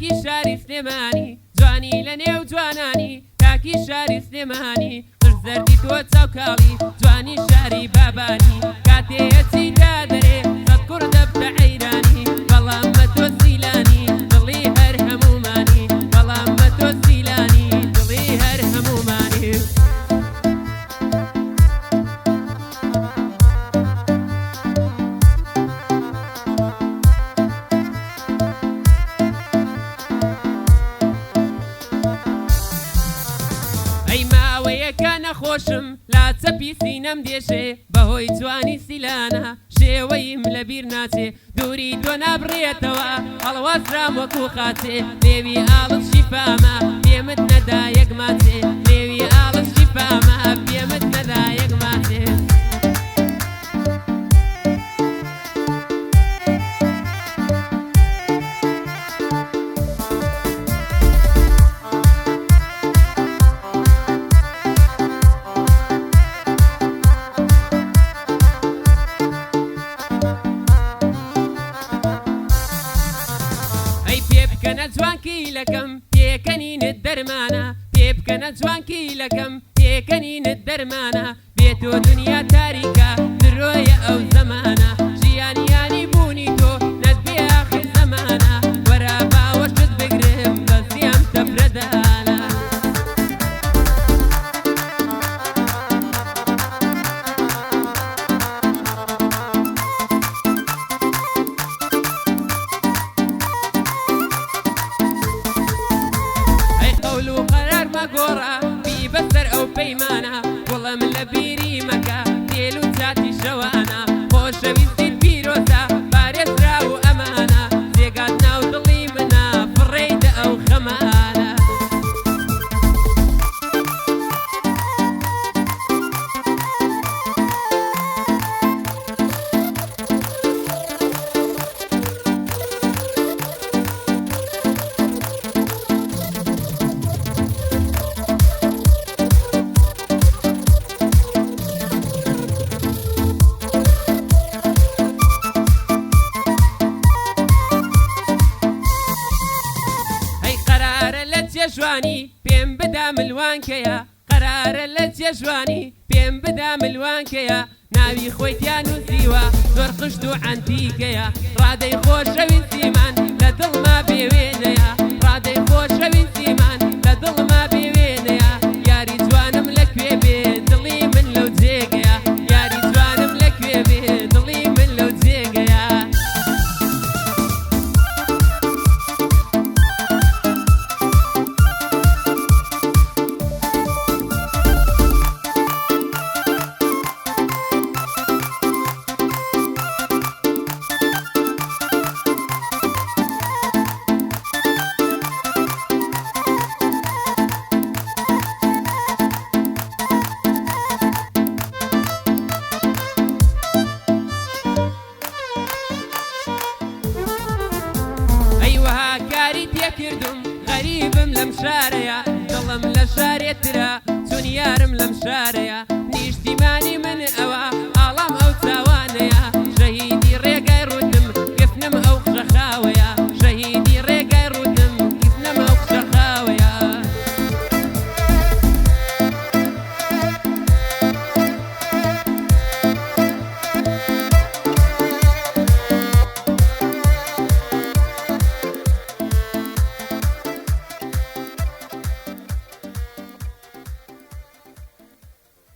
تاکی شاری سلێمانی جوانی لە نێو جوانانی تاکی شاری سلێمانی قژ زەردی تۆ چاوکاڵی جوانی شاری بابانی کاتێیەچی دادەرێ سەد کوڕ دەبتە عەیرانی بەڵام مە تۆ سیلانی دڵی هەر هەمومانی بەڵام مە تۆ سیلانی دڵی هەر هەمومانی خۆشم لا چەپی سینەم دێشێ بەهۆی جوانی سیلانە شێوەیم لەبیر ناچێ دووری تۆ نابڕێتەوە هەڵوەسرام وەکو خاچێ لێوی ئاڵت شیفامە پێمت نەدا یەک ماچێ لێوی ئاڵت شیفامە پێمت نەدا یەک ماچێ پێبکەنە جوانکی لەکەم پێکەنینت دەرمانە پێبکەنە جوانکی لەکەم پێکەنینت دەرمانە بێتۆ دنیا تاریکە درۆیە ئەو زەمانە ژیانیانی بوونی تۆ نەتبێ ئاخر زەمانە وەرە باوەشت بگرم دەستیام تەفرەدانە گۆڕە بی بەسەر ئەو پەیمانە وەڵام لە بیری مەکە دێل و چاتی شەوانە خۆشەویستیت پیرۆزە پارێزرا و ئەمانە جێگات ناو دڵی منە فڕێیدە ئەو خەمانە جوانی پێم بدا ملوانکەیە قەرارە لە جێژوانی پێم بدا ملوانکەیە ناوی خۆیتیان و زیوە زۆر قشت و عەنتیکەیە ڕادەی خۆشەویستیمان لە دڵما بێوێنەیە ڕادەی خۆشەویستیمان لە دڵما بێوێنەیە یاری جوانم لەکوێ بێ دڵی من لەو جێگەیە یاری جوانم لەکوێ بێ دڵی من لەو جێگەیە کردم غەریبم لەم شارەیە دڵم لە شارێترە چون یارم لەم شارەیە نیشتیمانی من ئەوە ئاڵام ئەو چاوانەیە شەهید